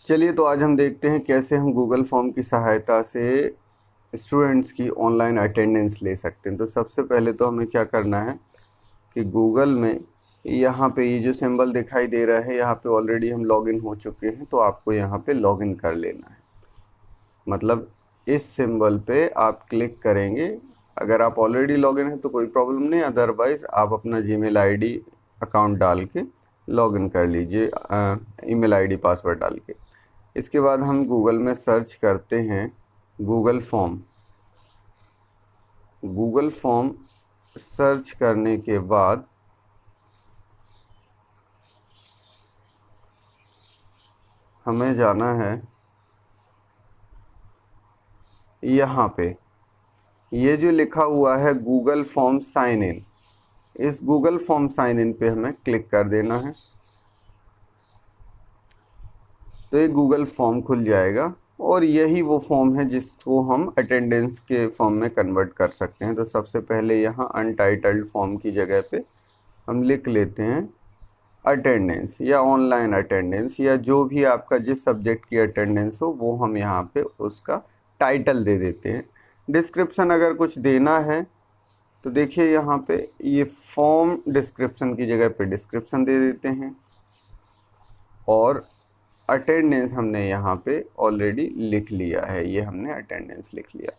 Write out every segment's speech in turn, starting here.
चलिए तो आज हम देखते हैं कैसे हम गूगल फॉर्म की सहायता से स्टूडेंट्स की ऑनलाइन अटेंडेंस ले सकते हैं। तो सबसे पहले तो हमें क्या करना है कि गूगल में यहाँ पे ये जो सिंबल दिखाई दे रहा है, यहाँ पे ऑलरेडी हम लॉगिन हो चुके हैं, तो आपको यहाँ पे लॉगिन कर लेना है। मतलब इस सिंबल पे आप क्लिक करेंगे। अगर आप ऑलरेडी लॉगिन हैं तो कोई प्रॉब्लम नहीं, अदरवाइज़ आप अपना जीमेल आईडी अकाउंट डाल के लॉगिन कर लीजिए, ईमेल आईडी पासवर्ड डाल के। इसके बाद हम गूगल में सर्च करते हैं Google form. Google form search करने के बाद हमें जाना है यहाँ पे, ये जो लिखा हुआ है गूगल फॉर्म साइन इन, इस गूगल फॉर्म साइन इन पे हमें क्लिक कर देना है। तो ये गूगल फॉर्म खुल जाएगा और यही वो फॉर्म है जिसको हम अटेंडेंस के फॉर्म में कन्वर्ट कर सकते हैं। तो सबसे पहले यहाँ अनटाइटल्ड फॉर्म की जगह पे हम लिख लेते हैं अटेंडेंस या ऑनलाइन अटेंडेंस, या जो भी आपका जिस सब्जेक्ट की अटेंडेंस हो वो हम यहाँ पे उसका टाइटल दे देते हैं। डिस्क्रिप्शन अगर कुछ देना है तो देखिए यहाँ पे ये फॉर्म डिस्क्रिप्शन की जगह पे डिस्क्रिप्शन दे देते हैं, और अटेंडेंस हमने यहाँ पे ऑलरेडी लिख लिया है, ये हमने अटेंडेंस लिख लिया।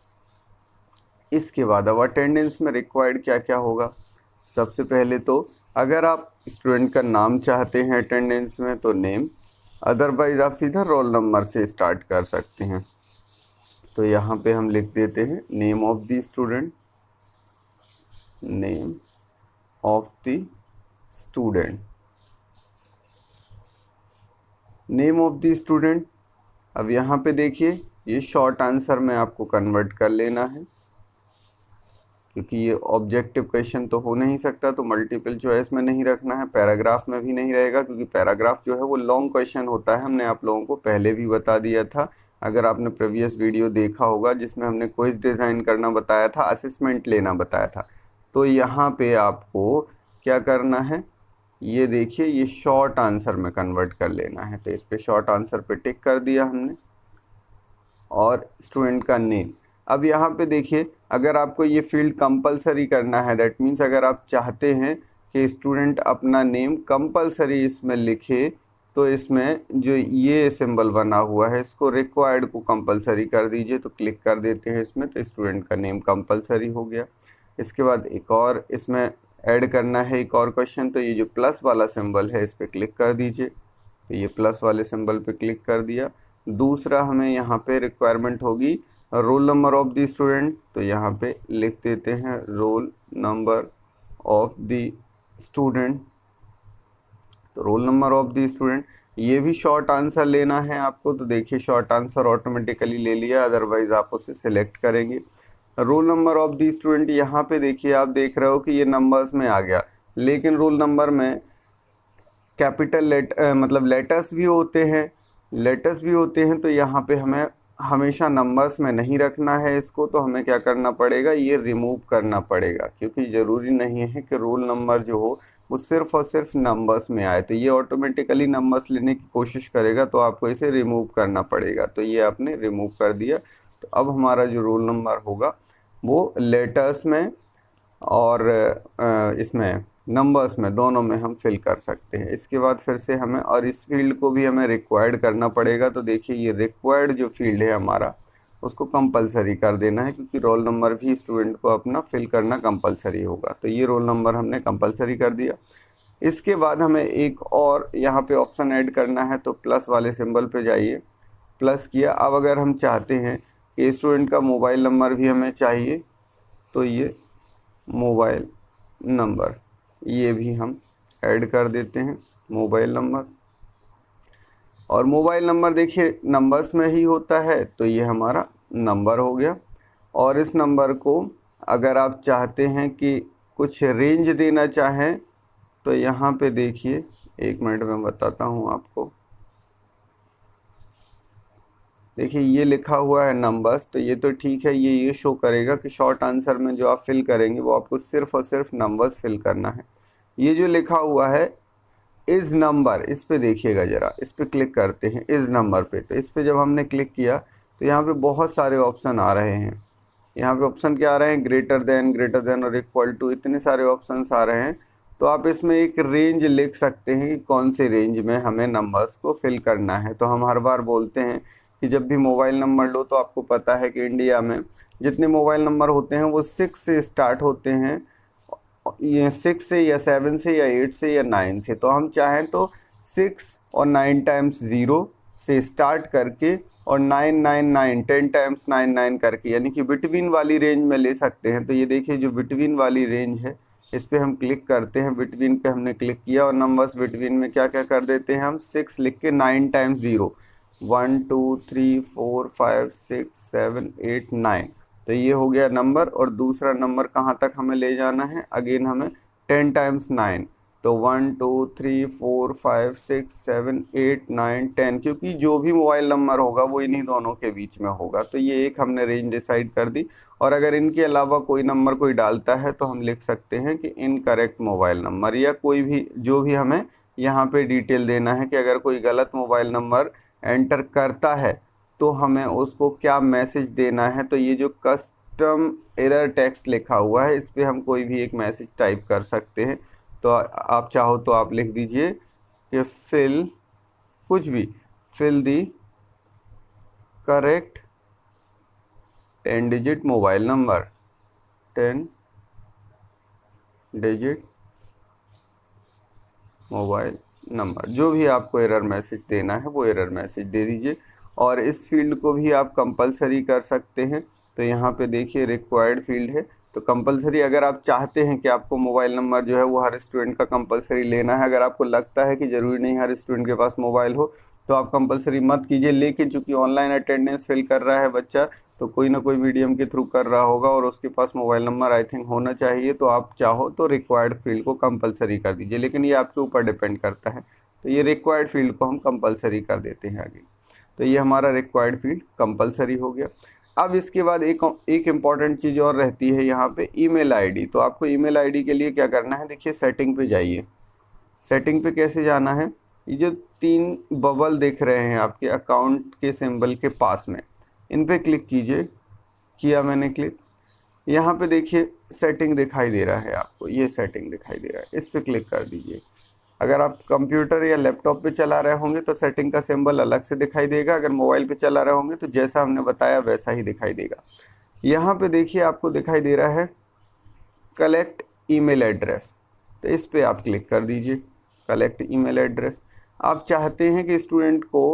इसके बाद अब अटेंडेंस में रिक्वायर्ड क्या क्या होगा। सबसे पहले तो अगर आप स्टूडेंट का नाम चाहते हैं अटेंडेंस में तो नेम, अदरवाइज आप सीधा रोल नंबर से स्टार्ट कर सकते हैं। तो यहाँ पे हम लिख देते हैं name of the student, name of the student, name of the student. अब यहाँ पे देखिए ये शॉर्ट आंसर में आपको कन्वर्ट कर लेना है, क्योंकि ये ऑब्जेक्टिव क्वेश्चन तो हो नहीं सकता, तो मल्टीपल चॉइस में नहीं रखना है, पैराग्राफ में भी नहीं रहेगा, क्योंकि पैराग्राफ जो है वो लॉन्ग क्वेश्चन होता है। हमने आप लोगों को पहले भी बता दिया था, अगर आपने प्रीवियस वीडियो देखा होगा जिसमें हमने क्विज डिज़ाइन करना बताया था, असेसमेंट लेना बताया था। तो यहाँ पे आपको क्या करना है, ये देखिए ये शॉर्ट आंसर में कन्वर्ट कर लेना है। तो इस पर शॉर्ट आंसर पे टिक कर दिया हमने, और स्टूडेंट का नेम। अब यहाँ पे देखिए अगर आपको ये फील्ड कंपलसरी करना है, दैट मीन्स अगर आप चाहते हैं कि स्टूडेंट अपना नेम कंपलसरी इसमें लिखे, तो इसमें जो ये सिंबल बना हुआ है इसको रिक्वायर्ड को कंपलसरी कर दीजिए। तो क्लिक कर देते हैं इसमें, तो स्टूडेंट का नेम कंपलसरी हो गया। इसके बाद एक और इसमें ऐड करना है एक और क्वेश्चन, तो ये जो प्लस वाला सिंबल है इस पर क्लिक कर दीजिए। तो ये प्लस वाले सिंबल पे क्लिक कर दिया। दूसरा हमें यहाँ पे रिक्वायरमेंट होगी roll number of the student, तो यहाँ पे लिख देते हैं roll number of the student. तो roll number of the student, ये भी शॉर्ट आंसर लेना है आपको। तो देखिए शॉर्ट आंसर ऑटोमेटिकली ले लिया, अदरवाइज आप उसे सिलेक्ट करेंगे। Role number of the student, यहाँ पे देखिए आप देख रहे हो कि ये नंबर्स में आ गया, लेकिन रोल नंबर में कैपिटल मतलब लेटर्स भी होते हैं, तो यहाँ पे हमें हमेशा नंबर्स में नहीं रखना है इसको। तो हमें क्या करना पड़ेगा, ये रिमूव करना पड़ेगा, क्योंकि ज़रूरी नहीं है कि रोल नंबर जो हो वो सिर्फ और सिर्फ नंबर्स में आए। तो ये ऑटोमेटिकली नंबर्स लेने की कोशिश करेगा, तो आपको इसे रिमूव करना पड़ेगा। तो ये आपने रिमूव कर दिया। तो अब हमारा जो रोल नंबर होगा वो लेटर्स में और इसमें नंबर्स में, दोनों में हम फिल कर सकते हैं। इसके बाद फिर से हमें, और इस फील्ड को भी हमें रिक्वायर्ड करना पड़ेगा। तो देखिए ये रिक्वायर्ड जो फील्ड है हमारा उसको कंपलसरी कर देना है, क्योंकि रोल नंबर भी स्टूडेंट को अपना फिल करना कंपलसरी होगा। तो ये रोल नंबर हमने कंपलसरी कर दिया। इसके बाद हमें एक और यहाँ पे ऑप्शन ऐड करना है, तो प्लस वाले सिंबल पे जाइए, प्लस किया। अब अगर हम चाहते हैं कि स्टूडेंट का मोबाइल नंबर भी हमें चाहिए, तो ये मोबाइल नंबर, ये भी हम ऐड कर देते हैं मोबाइल नंबर। और मोबाइल नंबर देखिए नंबर्स में ही होता है, तो ये हमारा नंबर हो गया। और इस नंबर को अगर आप चाहते हैं कि कुछ रेंज देना चाहें, तो यहाँ पे देखिए, एक मिनट में बताता हूँ आपको। देखिए ये लिखा हुआ है नंबर्स, तो ये तो ठीक है, ये शो करेगा कि शॉर्ट आंसर में जो आप फिल करेंगे वो आपको सिर्फ और सिर्फ नंबर्स फिल करना है। ये जो लिखा हुआ है इज नंबर, इस पे देखिएगा ज़रा, इस पे क्लिक करते हैं इज नंबर पे। तो इस पे जब हमने क्लिक किया तो यहाँ पे बहुत सारे ऑप्शन आ रहे हैं। यहाँ पे ऑप्शन क्या आ रहे हैं, ग्रेटर देन और इक्वल टू, इतने सारे ऑप्शंस आ रहे हैं। तो आप इसमें एक रेंज लिख सकते हैं कि कौन से रेंज में हमें नंबर्स को फिल करना है। तो हम हर बार बोलते हैं कि जब भी मोबाइल नंबर लो तो आपको पता है कि इंडिया में जितने मोबाइल नंबर होते हैं वो 6 से स्टार्ट होते हैं, ये 6 से या 7 से या 8 से या 9 से। तो हम चाहें तो 6 और 9 टाइम्स 0 से स्टार्ट करके और 999 10 टाइम्स 99 करके, यानी कि बिटवीन वाली रेंज में ले सकते हैं। तो ये देखिए जो बिटवीन वाली रेंज है इस पर हम क्लिक करते हैं, बिटवीन पे हमने क्लिक किया और नंबर्स बिटवीन में क्या क्या कर देते हैं हम, 6 लिख के 9 टाइम्स 0, 1 2 3 4 5 6 7 8 9। तो ये हो गया नंबर। और दूसरा नंबर कहाँ तक हमें ले जाना है, अगेन हमें 10 टाइम्स 9, तो 1 2 3 4 5 6 7 8 9 10, क्योंकि जो भी मोबाइल नंबर होगा वो इन्हीं दोनों के बीच में होगा। तो ये एक हमने रेंज डिसाइड कर दी। और अगर इनके अलावा कोई नंबर कोई डालता है तो हम लिख सकते हैं कि इनकरेक्ट मोबाइल नंबर, या कोई भी जो भी हमें यहाँ पे डिटेल देना है कि अगर कोई गलत मोबाइल नंबर एंटर करता है तो हमें उसको क्या मैसेज देना है। तो ये जो कस्टम एरर टेक्स्ट लिखा हुआ है इस पर हम कोई भी एक मैसेज टाइप कर सकते हैं। तो आप चाहो तो आप लिख दीजिए कि फिल कुछ भी, fill the correct 10 digit mobile number, 10 digit mobile number, जो भी आपको एरर मैसेज देना है वो एरर मैसेज दे दीजिए। और इस फील्ड को भी आप कंपलसरी कर सकते हैं। तो यहाँ पे देखिए रिक्वायर्ड फील्ड है, तो कंपलसरी अगर आप चाहते हैं कि आपको मोबाइल नंबर जो है वो हर स्टूडेंट का कंपलसरी लेना है, अगर आपको लगता है कि ज़रूरी नहीं हर स्टूडेंट के पास मोबाइल हो तो आप कंपलसरी मत कीजिए। लेकिन चूंकि ऑनलाइन अटेंडेंस फिल कर रहा है बच्चा तो कोई ना कोई मीडियम के थ्रू कर रहा होगा और उसके पास मोबाइल नंबर आई थिंक होना चाहिए, तो आप चाहो तो रिक्वायर्ड फील्ड को कंपलसरी कर दीजिए, लेकिन ये आपके ऊपर डिपेंड करता है। तो ये रिक्वायर्ड फील्ड को हम कंपलसरी कर देते हैं आगे। तो ये हमारा रिक्वायर्ड फील्ड कंपलसरी हो गया। अब इसके बाद एक इम्पॉर्टेंट चीज़ और रहती है यहाँ पे, ईमेल आईडी। तो आपको ईमेल आईडी के लिए क्या करना है, देखिए सेटिंग पे जाइए। सेटिंग पे कैसे जाना है, ये जो 3 बबल दिख रहे हैं आपके अकाउंट के सिंबल के पास में, इन पे क्लिक कीजिए। किया मैंने क्लिक, यहाँ पे देखिए सेटिंग दिखाई दे रहा है आपको, ये सेटिंग दिखाई दे रहा है, इस पे क्लिक कर दीजिए। अगर आप कंप्यूटर या लैपटॉप पे चला रहे होंगे तो सेटिंग का सिंबल अलग से दिखाई देगा, अगर मोबाइल पे चला रहे होंगे तो जैसा हमने बताया वैसा ही दिखाई देगा। यहाँ पे देखिए आपको दिखाई दे रहा है कलेक्ट ईमेल एड्रेस, तो इस पे आप क्लिक कर दीजिए, कलेक्ट ईमेल एड्रेस। आप चाहते हैं कि स्टूडेंट को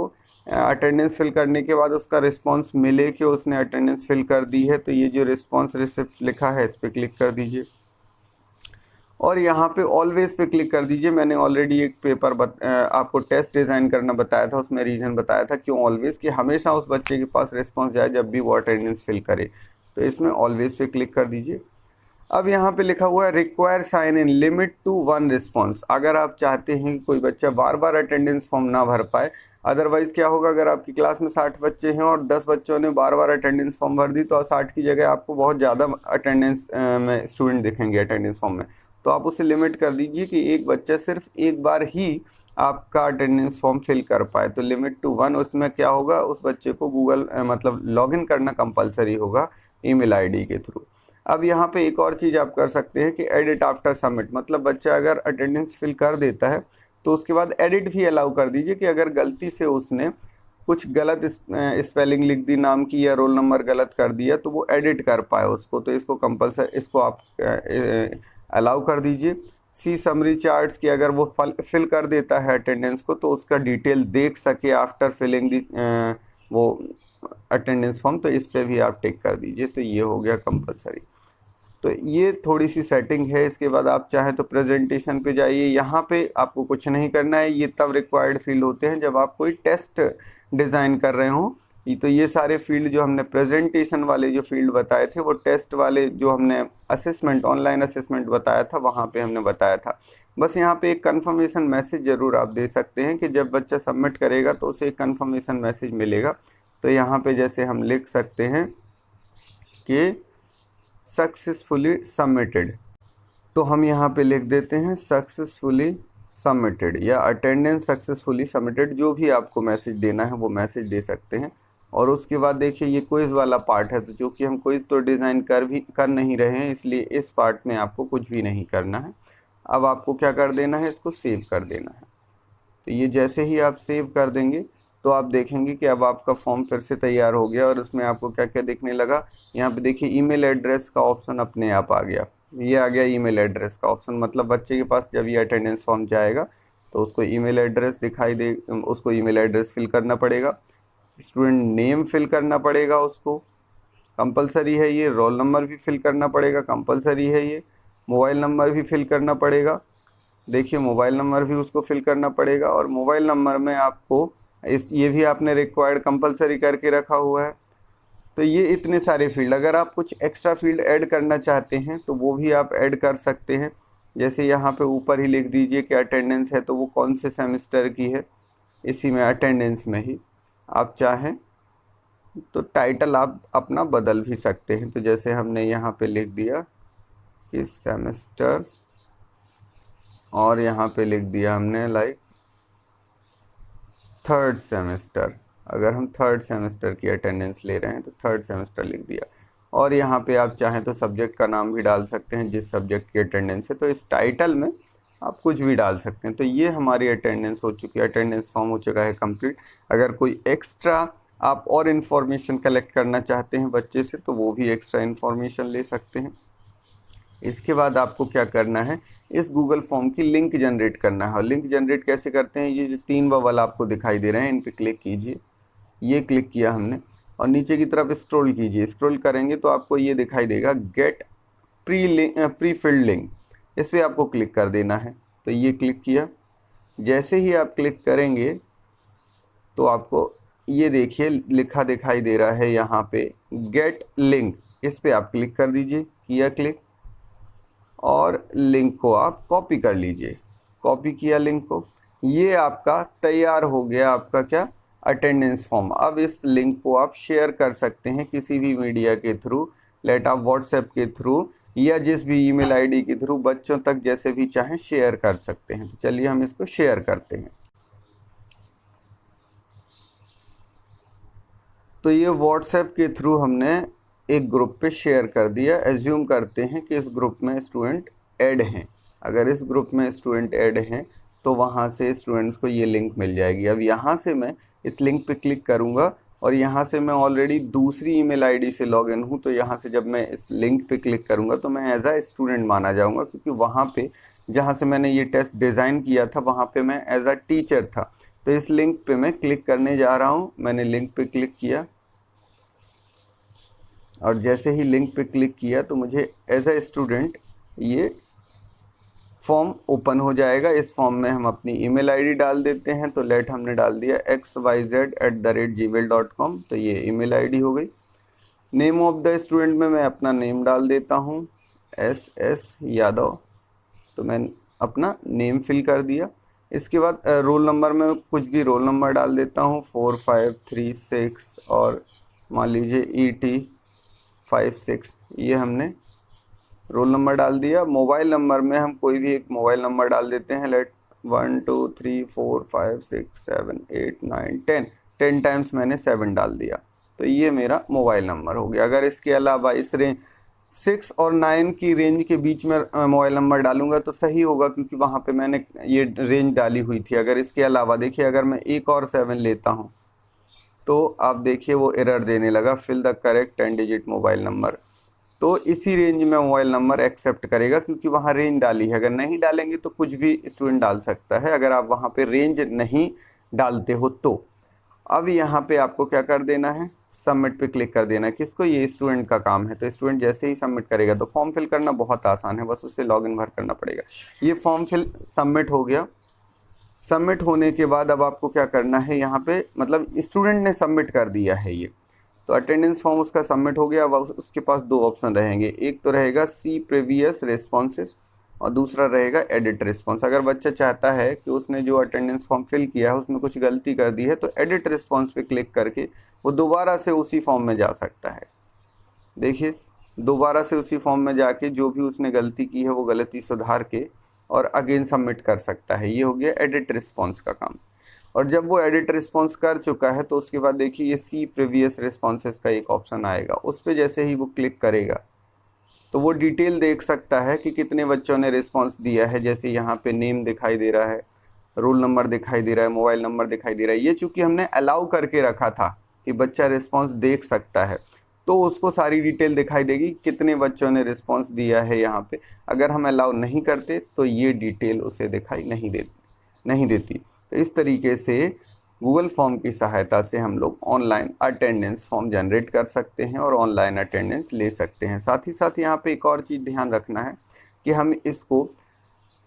अटेंडेंस फिल करने के बाद उसका रिस्पांस मिले कि उसने अटेंडेंस फिल कर दी है, तो ये जो रिस्पांस रिसिप्ट लिखा है इस पर क्लिक कर दीजिए और यहाँ पे ऑलवेज पे क्लिक कर दीजिए। मैंने ऑलरेडी एक पेपर आपको टेस्ट डिज़ाइन करना बताया था, उसमें रीज़न बताया था क्यों ऑलवेज, कि हमेशा उस बच्चे के पास रिस्पांस जाए जब भी वो अटेंडेंस फिल करे। तो इसमें ऑलवेज पे क्लिक कर दीजिए। अब यहाँ पे लिखा हुआ है require sign in limit to 1 response. अगर आप चाहते हैं कि कोई बच्चा बार बार अटेंडेंस फॉर्म ना भर पाए, अदरवाइज़ क्या होगा, अगर आपकी क्लास में 60 बच्चे हैं और 10 बच्चों ने बार बार अटेंडेंस फॉर्म भर दी तो 60 की जगह आपको बहुत ज़्यादा अटेंडेंस में स्टूडेंट दिखेंगे अटेंडेंस फॉर्म में। तो आप उसे लिमिट कर दीजिए कि एक बच्चा सिर्फ एक बार ही आपका अटेंडेंस फॉर्म फिल कर पाए। तो लिमिट टू 1, उसमें क्या होगा, उस बच्चे को गूगल मतलब लॉगिन करना कंपलसरी होगा ईमेल आईडी के थ्रू। अब यहाँ पे एक और चीज़ आप कर सकते हैं कि एडिट आफ्टर सबमिट, मतलब बच्चा अगर अटेंडेंस फिल कर देता है तो उसके बाद एडिट भी अलाउ कर दीजिए कि अगर गलती से उसने कुछ गलत स्पेलिंग लिख दी नाम की या रोल नंबर गलत कर दिया तो वो एडिट कर पाए उसको। तो इसको कंपलसरी, इसको आप अलाउ कर दीजिए। सी समरी चार्ट्स की अगर वो फिल कर देता है अटेंडेंस को तो उसका डिटेल देख सके आफ्टर फिलिंग दी वो अटेंडेंस फॉर्म, तो इस पर भी आप टिक कर दीजिए। तो ये हो गया कंपलसरी। तो ये थोड़ी सी सेटिंग है। इसके बाद आप चाहें तो प्रेजेंटेशन पे जाइए, यहाँ पे आपको कुछ नहीं करना है। ये तब रिक्वायर्ड फील्ड होते हैं जब आप कोई टेस्ट डिज़ाइन कर रहे हों। तो ये सारे फील्ड जो हमने प्रेजेंटेशन वाले जो फील्ड बताए थे वो टेस्ट वाले जो हमने असेसमेंट ऑनलाइन असेसमेंट बताया था वहाँ पे हमने बताया था। बस यहाँ पे एक कंफर्मेशन मैसेज ज़रूर आप दे सकते हैं कि जब बच्चा सबमिट करेगा तो उसे एक कंफर्मेशन मैसेज मिलेगा। तो यहाँ पे जैसे हम लिख सकते हैं कि सक्सेसफुली सबमिटेड, तो हम यहाँ पे लिख देते हैं सक्सेसफुली सबमिटेड या अटेंडेंस सक्सेसफुली सबमिटेड, जो भी आपको मैसेज देना है वो मैसेज दे सकते हैं। और उसके बाद देखिए ये क्विज़ वाला पार्ट है, तो जो कि हम क्विज़ तो डिज़ाइन कर नहीं रहे हैं, इसलिए इस पार्ट में आपको कुछ भी नहीं करना है। अब आपको क्या कर देना है, इसको सेव कर देना है। तो ये जैसे ही आप सेव कर देंगे तो आप देखेंगे कि अब आपका फॉर्म फिर से तैयार हो गया। और उसमें आपको क्या क्या दिखने लगा, यहाँ पे देखिए ईमेल एड्रेस का ऑप्शन अपने आप आ गया। ये आ गया ईमेल एड्रेस का ऑप्शन, मतलब बच्चे के पास जब ये अटेंडेंस फॉर्म जाएगा तो उसको ईमेल एड्रेस दिखाई दे, उसको ईमेल एड्रेस फिल करना पड़ेगा, स्टूडेंट नेम फिल करना पड़ेगा, उसको कंपलसरी है ये, रोल नंबर भी फिल करना पड़ेगा, कंपलसरी है ये, मोबाइल नंबर भी फिल करना पड़ेगा। देखिए मोबाइल नंबर भी उसको फिल करना पड़ेगा। और मोबाइल नंबर में आपको ये भी आपने रिक्वायर्ड कंपलसरी करके रखा हुआ है। तो ये इतने सारे फील्ड, अगर आप कुछ एक्स्ट्रा फील्ड ऐड करना चाहते हैं तो वो भी आप ऐड कर सकते हैं। जैसे यहाँ पे ऊपर ही लिख दीजिए कि अटेंडेंस है तो वो कौन से सेमेस्टर की है, इसी में अटेंडेंस में ही आप चाहें तो टाइटल आप अपना बदल भी सकते हैं। तो जैसे हमने यहाँ पे लिख दिया कि सेमेस्टर, और यहाँ पे लिख दिया हमने लाइक थर्ड सेमेस्टर। अगर हम थर्ड सेमेस्टर की अटेंडेंस ले रहे हैं तो थर्ड सेमेस्टर लिख दिया। और यहाँ पे आप चाहें तो सब्जेक्ट का नाम भी डाल सकते हैं, जिस सब्जेक्ट की अटेंडेंस है। तो इस टाइटल में आप कुछ भी डाल सकते हैं। तो ये हमारी अटेंडेंस हो चुकी है, अटेंडेंस फॉर्म हो चुका है कंप्लीट। अगर कोई एक्स्ट्रा आप और इन्फॉर्मेशन कलेक्ट करना चाहते हैं बच्चे से तो वो भी एक्स्ट्रा इन्फॉर्मेशन ले सकते हैं। इसके बाद आपको क्या करना है, इस गूगल फॉर्म की लिंक जनरेट करना है। और लिंक जनरेट कैसे करते हैं, ये जो 3 बबल आपको दिखाई दे रहे हैं इन पे क्लिक कीजिए। ये क्लिक किया हमने और नीचे की तरफ स्क्रॉल कीजिए। स्क्रॉल करेंगे तो आपको ये दिखाई देगा गेट प्री फिल्ड लिंक, इस पर आपको क्लिक कर देना है। तो ये क्लिक किया, जैसे ही आप क्लिक करेंगे तो आपको ये देखिए लिखा दिखाई दे रहा है यहाँ पे गेट लिंक, इस पर आप क्लिक कर दीजिए। किया क्लिक और लिंक को आप कॉपी कर लीजिए। कॉपी किया लिंक को, ये आपका तैयार हो गया आपका क्या, अटेंडेंस फॉर्म। अब इस लिंक को आप शेयर कर सकते हैं किसी भी मीडिया के थ्रू, लेट आप व्हाट्सएप के थ्रू या जिस भी ईमेल आईडी के थ्रू बच्चों तक जैसे भी चाहें शेयर कर सकते हैं। तो चलिए हम इसको शेयर करते हैं। तो ये व्हाट्सएप के थ्रू हमने एक ग्रुप पे शेयर कर दिया। एज्यूम करते हैं कि इस ग्रुप में स्टूडेंट ऐड हैं। अगर इस ग्रुप में स्टूडेंट ऐड हैं तो वहाँ से स्टूडेंट्स को ये लिंक मिल जाएगी। अब यहाँ से मैं इस लिंक पे क्लिक करूँगा और यहाँ से मैं ऑलरेडी दूसरी ईमेल आईडी से लॉगिन हूँ, तो यहाँ से जब मैं इस लिंक पे क्लिक करूँगा तो मैं एज अ स्टूडेंट माना जाऊँगा, क्योंकि वहाँ पे जहाँ से मैंने ये टेस्ट डिज़ाइन किया था वहाँ पे मैं एज अ टीचर था। तो इस लिंक पे मैं क्लिक करने जा रहा हूँ। मैंने लिंक पे क्लिक किया और जैसे ही लिंक पे क्लिक किया तो मुझे एज अ स्टूडेंट ये फॉर्म ओपन हो जाएगा। इस फॉर्म में हम अपनी ईमेल आईडी डाल देते हैं। तो लेट हमने डाल दिया xyz@gmail.com, तो ये ईमेल आईडी हो गई। नेम ऑफ द स्टूडेंट में मैं अपना नेम डाल देता हूँ, SS यादव। तो मैं अपना नेम फिल कर दिया। इसके बाद रोल नंबर में कुछ भी रोल नंबर डाल देता हूँ, 4536 और मान लीजिए ET56, ये हमने रोल नंबर डाल दिया। मोबाइल नंबर में हम कोई भी एक मोबाइल नंबर डाल देते हैं, लेट 1 2 3 4 5 6 7 8 9 10 टाइम्स मैंने 7 डाल दिया। तो ये मेरा मोबाइल नंबर हो गया। अगर इसके अलावा इस रेंज 6 और 9 की रेंज के बीच में मोबाइल नंबर डालूंगा तो सही होगा, क्योंकि वहाँ पे मैंने ये रेंज डाली हुई थी। अगर इसके अलावा देखिए अगर मैं एक और 7 लेता हूँ तो आप देखिए वो एरर देने लगा, fill the correct 10 digit mobile number. तो इसी रेंज में मोबाइल नंबर एक्सेप्ट करेगा, क्योंकि वहाँ रेंज डाली है। अगर नहीं डालेंगे तो कुछ भी स्टूडेंट डाल सकता है, अगर आप वहाँ पे रेंज नहीं डालते हो तो। अब यहाँ पे आपको क्या कर देना है, सबमिट पे क्लिक कर देना है। किसको, ये स्टूडेंट का काम है। तो स्टूडेंट जैसे ही सबमिट करेगा, तो फॉर्म फिल करना बहुत आसान है, बस उससे लॉगिन भर करना पड़ेगा। ये फॉर्म फिल सबमिट हो गया। सबमिट होने के बाद अब आपको क्या करना है, यहाँ पे मतलब स्टूडेंट ने सबमिट कर दिया है ये, तो अटेंडेंस फॉर्म उसका सबमिट हो गया। अब उसके पास 2 ऑप्शन रहेंगे, एक तो रहेगा सी प्रीवियस रिस्पॉन्सेस और दूसरा रहेगा एडिट रिस्पॉन्स। अगर बच्चा चाहता है कि उसने जो अटेंडेंस फॉर्म फिल किया है उसमें कुछ गलती कर दी है तो एडिट रिस्पॉन्स पे क्लिक करके वो दोबारा से उसी फॉर्म में जा सकता है। देखिए दोबारा से उसी फॉर्म में जाके जो भी उसने गलती की है वो गलती सुधार के और अगेन सबमिट कर सकता है। ये हो गया एडिट रिस्पॉन्स का काम। और जब वो एडिट रिस्पॉन्स कर चुका है तो उसके बाद देखिए ये सी प्रीवियस रिस्पॉन्सेस का एक ऑप्शन आएगा, उस पर जैसे ही वो क्लिक करेगा तो वो डिटेल देख सकता है कि कितने बच्चों ने रिस्पॉन्स दिया है। जैसे यहाँ पे नेम दिखाई दे रहा है, रोल नंबर दिखाई दे रहा है, मोबाइल नंबर दिखाई दे रहा है। ये चूंकि हमने अलाउ करके रखा था कि बच्चा रिस्पॉन्स देख सकता है, तो उसको सारी डिटेल दिखाई देगी कितने बच्चों ने रिस्पॉन्स दिया है यहाँ पे। अगर हम अलाउ नहीं करते तो ये डिटेल उसे दिखाई नहीं देती। तो इस तरीके से गूगल फॉर्म की सहायता से हम लोग ऑनलाइन अटेंडेंस फॉर्म जनरेट कर सकते हैं और ऑनलाइन अटेंडेंस ले सकते हैं। साथ ही साथ यहाँ पे एक और चीज़ ध्यान रखना है कि हम इसको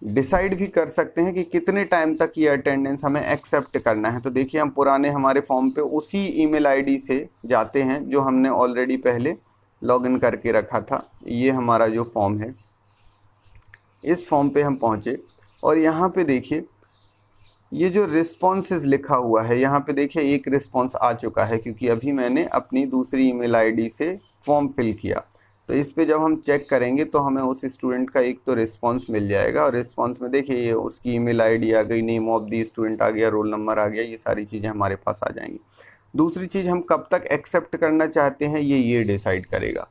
डिसाइड भी कर सकते हैं कि कितने टाइम तक ये अटेंडेंस हमें एक्सेप्ट करना है। तो देखिए हम पुराने हमारे फॉर्म पे उसी ईमेल आईडी से जाते हैं जो हमने ऑलरेडी पहले लॉगिन करके रखा था। ये हमारा जो फॉर्म है, इस फॉर्म पे हम पहुँचे और यहाँ पे देखिए ये जो रिस्पॉन्सेज लिखा हुआ है, यहाँ पे देखिए एक रिस्पॉन्स आ चुका है क्योंकि अभी मैंने अपनी दूसरी ईमेल आईडी से फॉर्म फिल किया। तो इस पे जब हम चेक करेंगे तो हमें उस स्टूडेंट का एक तो रिस्पॉन्स मिल जाएगा और रिस्पॉन्स में देखिए ये उसकी ईमेल आईडी आ गई, नेम ऑफ दी स्टूडेंट आ गया, रोल नंबर आ गया, ये सारी चीज़ें हमारे पास आ जाएंगी। दूसरी चीज़, हम कब तक एक्सेप्ट करना चाहते हैं ये डिसाइड करेगा।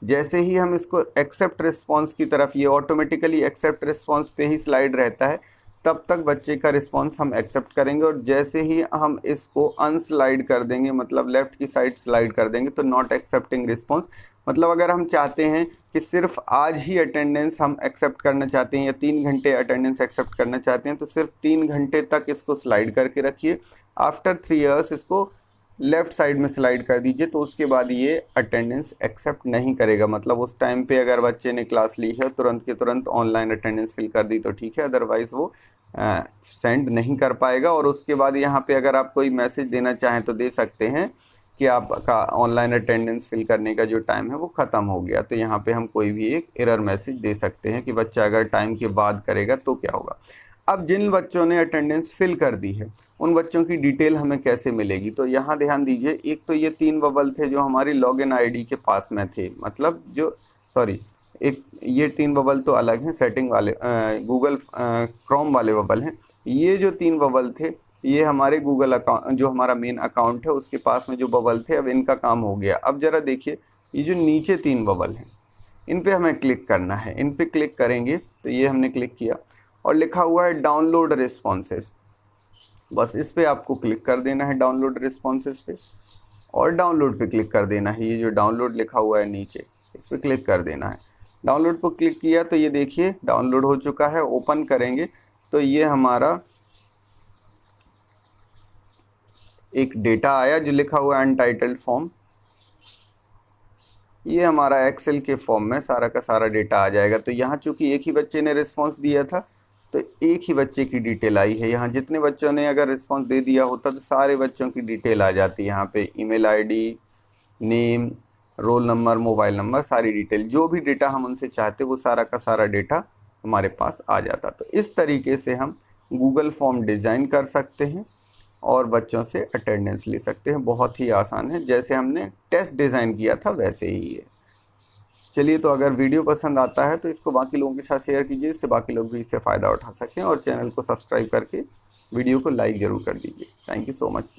जैसे ही हम इसको एक्सेप्ट रिस्पॉन्स की तरफ, ये ऑटोमेटिकली एक्सेप्ट रिस्पॉन्स पे ही स्लाइड रहता है, तब तक बच्चे का रिस्पॉन्स हम एक्सेप्ट करेंगे। और जैसे ही हम इसको अनस्लाइड कर देंगे, मतलब लेफ़्ट की साइड स्लाइड कर देंगे, तो नॉट एक्सेप्टिंग रिस्पॉन्स, मतलब अगर हम चाहते हैं कि सिर्फ आज ही अटेंडेंस हम एक्सेप्ट करना चाहते हैं या 3 घंटे अटेंडेंस एक्सेप्ट करना चाहते हैं, तो सिर्फ 3 घंटे तक इसको स्लाइड करके रखिए। आफ्टर 3 इयर्स इसको लेफ़्ट साइड में स्लाइड कर दीजिए, तो उसके बाद ये अटेंडेंस एक्सेप्ट नहीं करेगा। मतलब उस टाइम पे अगर बच्चे ने क्लास ली है तुरंत के तुरंत ऑनलाइन अटेंडेंस फिल कर दी तो ठीक है, अदरवाइज़ वो सेंड नहीं कर पाएगा। और उसके बाद यहाँ पे अगर आप कोई मैसेज देना चाहें तो दे सकते हैं कि आपका ऑनलाइन अटेंडेंस फिल करने का जो टाइम है वो ख़त्म हो गया। तो यहाँ पे हम कोई भी एक एरर मैसेज दे सकते हैं कि बच्चा अगर टाइम के बाद करेगा तो क्या होगा। अब जिन बच्चों ने अटेंडेंस फिल कर दी है उन बच्चों की डिटेल हमें कैसे मिलेगी, तो यहाँ ध्यान दीजिए। एक तो ये 3 बबल थे जो हमारी लॉगिन आईडी के पास में थे, मतलब जो एक ये 3 बबल तो अलग हैं, सेटिंग वाले गूगल क्रोम वाले बबल हैं। ये जो 3 बबल थे ये हमारे गूगल अकाउंट, जो हमारा मेन अकाउंट है उसके पास में जो बबल थे, अब इनका काम हो गया। अब ज़रा देखिए ये जो नीचे 3 बबल हैं इन पे हमें क्लिक करना है। इन पे क्लिक करेंगे तो ये हमने क्लिक किया और लिखा हुआ है डाउनलोड रिस्पॉन्सेस। बस इस पे आपको क्लिक कर देना है डाउनलोड रिस्पॉन्सेस पे, और डाउनलोड पे क्लिक कर देना है। ये जो डाउनलोड लिखा हुआ है नीचे, इस पे क्लिक कर देना है। डाउनलोड पर क्लिक किया तो ये देखिए डाउनलोड हो चुका है। ओपन करेंगे तो ये हमारा एक डेटा आया जो लिखा हुआ है अनटाइटल्ड फॉर्म। ये हमारा एक्सेल के फॉर्म में सारा का सारा डेटा आ जाएगा। तो यहाँ चूंकि एक ही बच्चे ने रिस्पॉन्स दिया था तो एक ही बच्चे की डिटेल आई है। यहाँ जितने बच्चों ने अगर रिस्पॉन्स दे दिया होता तो सारे बच्चों की डिटेल आ जाती है। यहाँ पे email ID, name, roll number, mobile number, सारी डिटेल, जो भी डेटा हम उनसे चाहते वो सारा का सारा डेटा हमारे पास आ जाता। तो इस तरीके से हम गूगल फॉर्म डिज़ाइन कर सकते हैं और बच्चों से अटेंडेंस ले सकते हैं। बहुत ही आसान है, जैसे हमने टेस्ट डिज़ाइन किया था वैसे ही है। चलिए, तो अगर वीडियो पसंद आता है तो इसको बाकी लोगों के साथ शेयर कीजिए, इससे बाकी लोग भी इससे फ़ायदा उठा सकें, और चैनल को सब्सक्राइब करके वीडियो को लाइक ज़रूर कर दीजिए। Thank you so much.